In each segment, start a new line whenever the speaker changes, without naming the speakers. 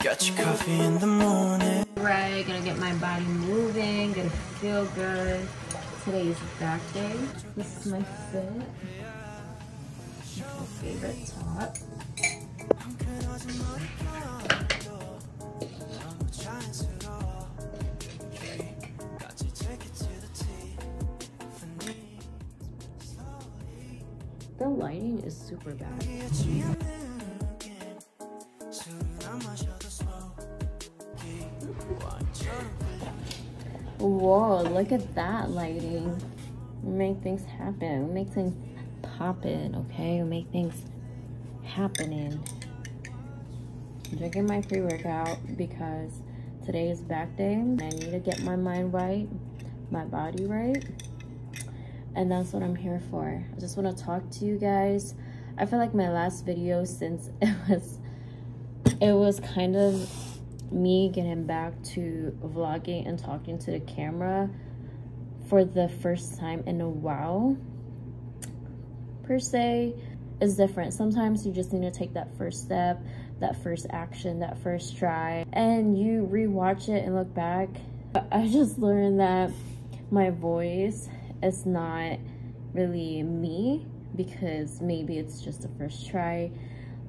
Got your coffee in the morning.
Right, gonna get my body moving, gonna feel good. Today is back day. This is my fit. My favorite top. The lighting is super bad. Whoa, look at that lighting. We make things happen. We make things poppin', okay? We make things happening. I'm drinking my pre-workout because today is back day. And I need to get my mind right, my body right. And that's what I'm here for. I just want to talk to you guys. I feel like my last video, since it was kind of me getting back to vlogging and talking to the camera for the first time in a while, per se, is different. Sometimes you just need to take that first step, that first action, that first try, and you rewatch it and look back. I just learned that my voice is not really me, because maybe it's just the first try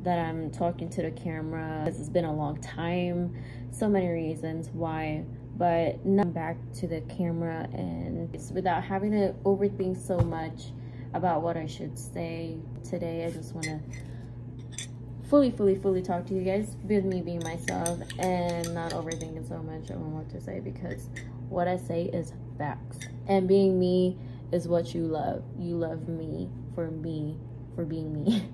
that I'm talking to the camera. It's been a long time, so many reasons why, but now I'm back to the camera, and it's without having to overthink so much about what I should say. Today I just want to fully talk to you guys with me being myself and not overthinking so much on what to say, because what I say is facts, and being me is what you love. You love me for being me.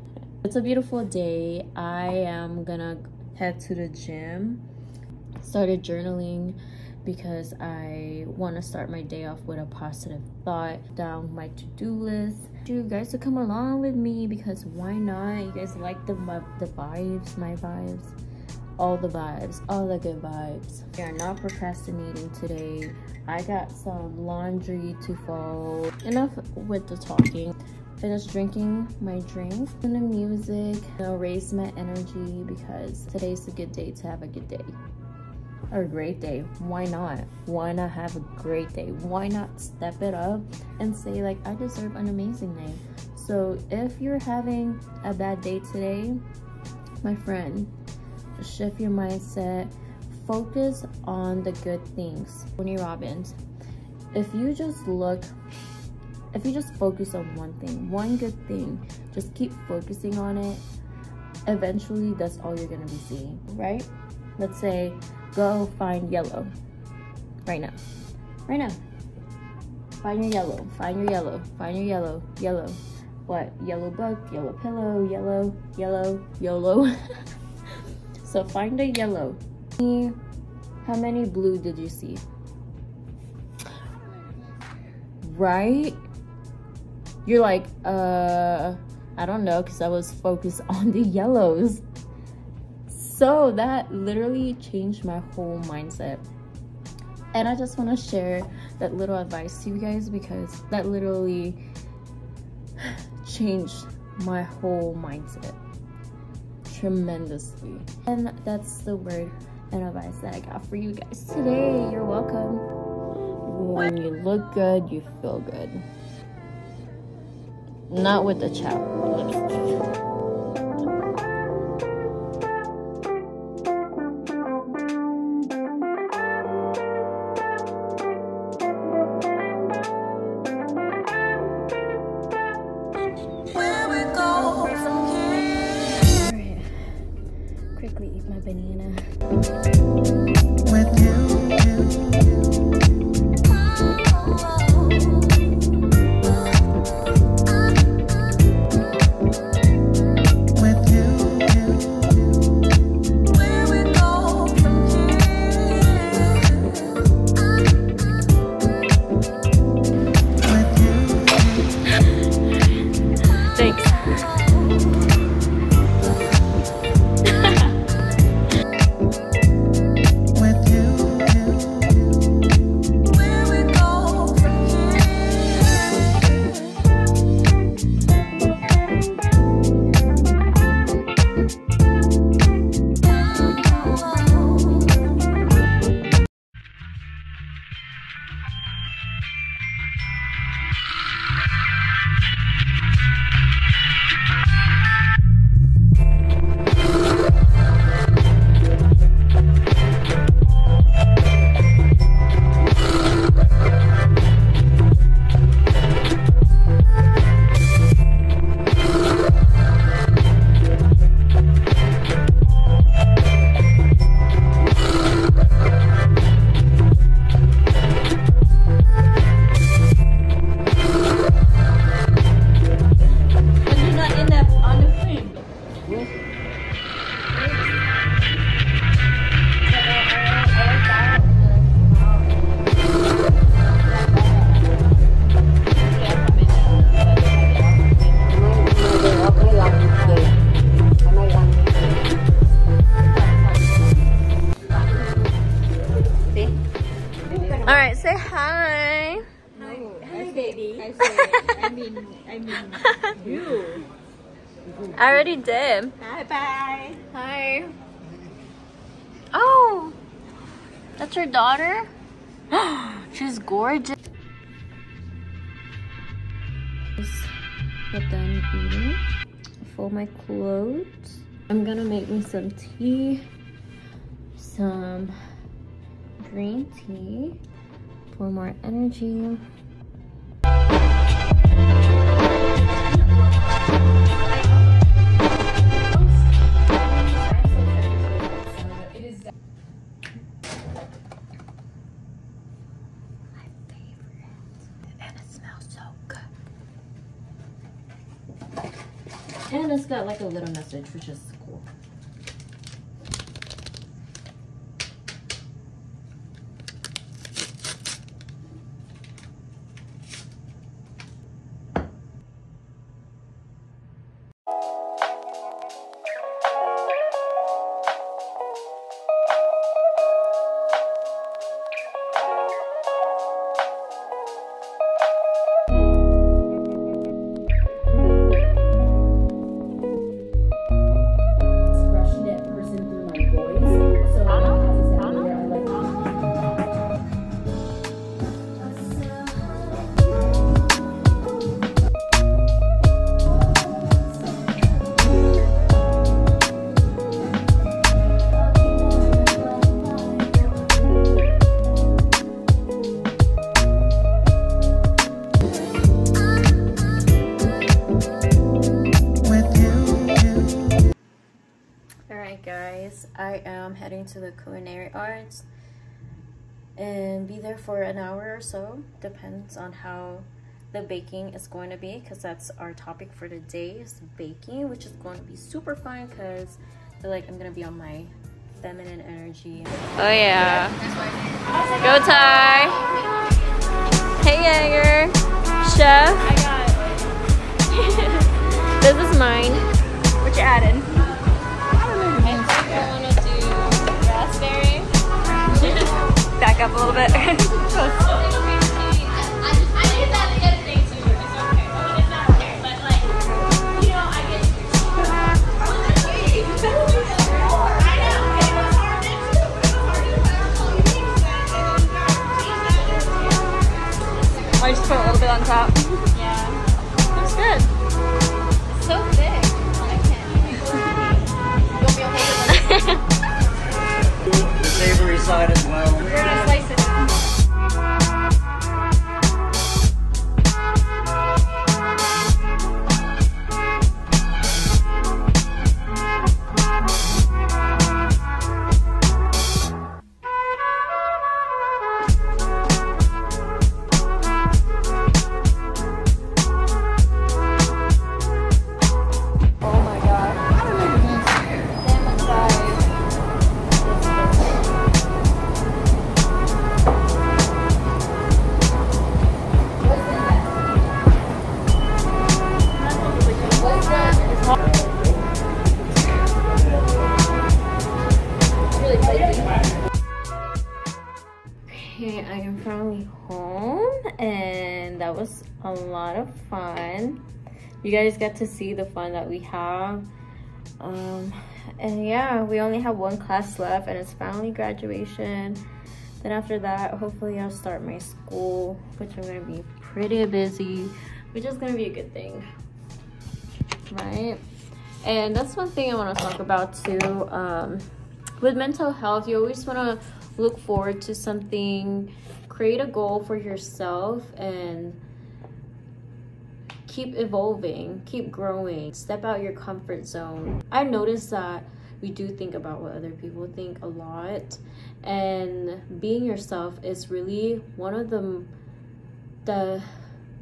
It's a beautiful day. I am gonna head to the gym. Started journaling because I want to start my day off with a positive thought. Down my to-do list. You guys to come along with me, because why not? You guys like the vibes, my vibes, all the vibes, all the good vibes. We are not procrastinating today. I got some laundry to fold. Enough with the talking. Finished drinking my drink and the music. I'll raise my energy, because today's a good day to have a good day. Or a great day. Why not? Why not have a great day? Why not step it up and say, like, I deserve an amazing day? So if you're having a bad day today, my friend, shift your mindset. Focus on the good things. Tony Robbins. If you just focus on one thing, one good thing, just keep focusing on it, eventually that's all you're gonna be seeing, right? Let's say, go find yellow right now. Find your yellow, find your yellow, find your yellow, yellow. What? Yellow book, yellow pillow, yellow, YOLO. So find a yellow. How many blue did you see? Right? You're like, I don't know, because I was focused on the yellows. So that literally changed my whole mindset. And I just want to share that little advice to you guys, because that literally changed my whole mindset tremendously. And that's the word and advice that I got for you guys today. You're welcome. When you look good, you feel good. Not with the chow. Quickly eat my banana. With you. With you.
I mean, you.
I already did.
Bye-bye.
Hi. Oh, that's your daughter? She's gorgeous. Just get done eating. Fold my clothes. I'm gonna make me some tea, some green tea for more energy. And it's got like a little message, which is cool. Guys, I am heading to the culinary arts and be there for an hour or so. Depends on how the baking is going to be, because that's our topic for today, is baking, which is going to be super fun because I feel like I'm gonna be on my feminine energy. Oh yeah, go Ty. Hey Jaeger, chef.
I got it.
This is mine.
What you adding?
I want to do raspberry.
Back up a little bit.
I did that the other day too. It's okay. I mean, it's not okay, but like, you know, I get
I just put a little bit on top.
Yeah.
Looks good.
It's so thick. I can't.
The savory side as well.
We're gonna slice it.
Okay, I am finally home and that was a lot of fun. You guys got to see the fun that we have. And yeah, we only have one class left and it's finally graduation. Then after that, hopefully I'll start my school, which I'm gonna be pretty busy, which is gonna be a good thing, right? And that's one thing I want to talk about too. With mental health, you always want to look forward to something, create a goal for yourself, and keep evolving, keep growing, step out your comfort zone. I noticed that we do think about what other people think a lot, and being yourself is really one of the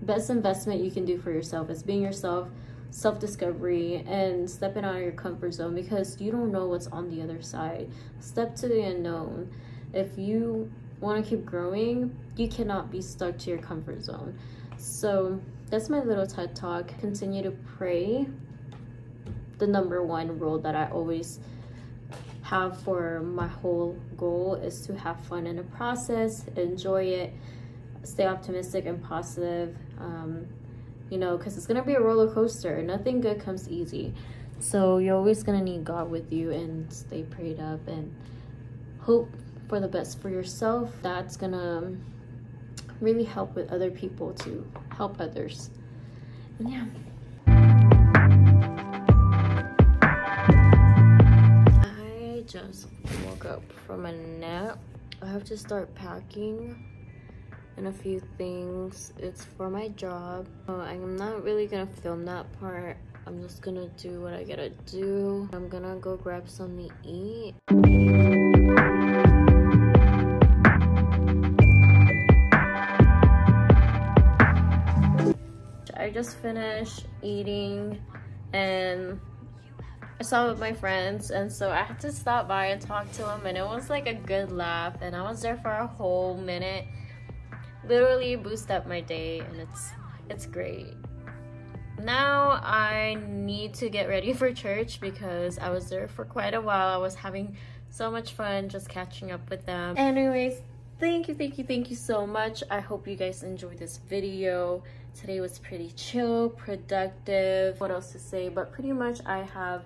best investment you can do for yourself, is being yourself, self-discovery, and stepping out of your comfort zone, because you don't know what's on the other side. Step to the unknown. If you want to keep growing, you cannot be stuck to your comfort zone. So that's my little TED talk. Continue to pray. The number one rule that I always have for my whole goal is to have fun in the process, enjoy it, stay optimistic and positive, you know, because it's gonna be a roller coaster. Nothing good comes easy. So you're always gonna need God with you, and stay prayed up and hope for the best for yourself. That's gonna really help with other people to help others. And yeah. I just woke up from a nap. I have to start packing and a few things. It's for my job. I'm not really gonna film that part. I'm just gonna do what I gotta do. I'm gonna go grab something to eat. I just finished eating and I saw with my friends, and so I had to stop by and talk to them, and it was like a good laugh, and I was there for a whole minute. Literally boost up my day, and it's great. Now I need to get ready for church because I was there for quite a while. I was having so much fun just catching up with them. Anyways, thank you so much. I hope you guys enjoyed this video. Today was pretty chill, productive. What else to say? But pretty much I have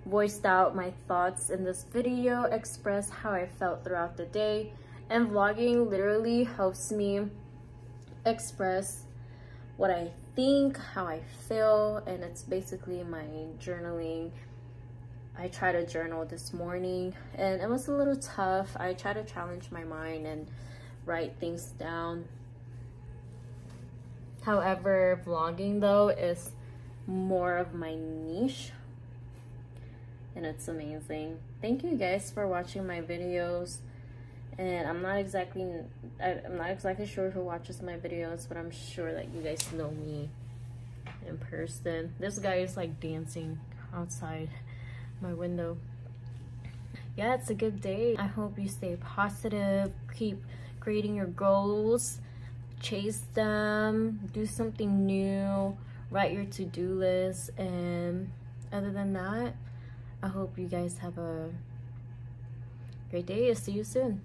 voiced out my thoughts in this video, expressed how I felt throughout the day, and vlogging literally helps me express what I think, how I feel, and it's basically my journaling. I tried to journal this morning and it was a little tough. I try to challenge my mind and write things down. However, vlogging though is more of my niche, and it's amazing. Thank you guys for watching my videos. And I'm not exactly sure who watches my videos, but I'm sure that you guys know me in person. This guy is like dancing outside my window. Yeah, it's a good day. I hope you stay positive, keep creating your goals, chase them, do something new, write your to-do list, and other than that, I hope you guys have a great day. I'll see you soon.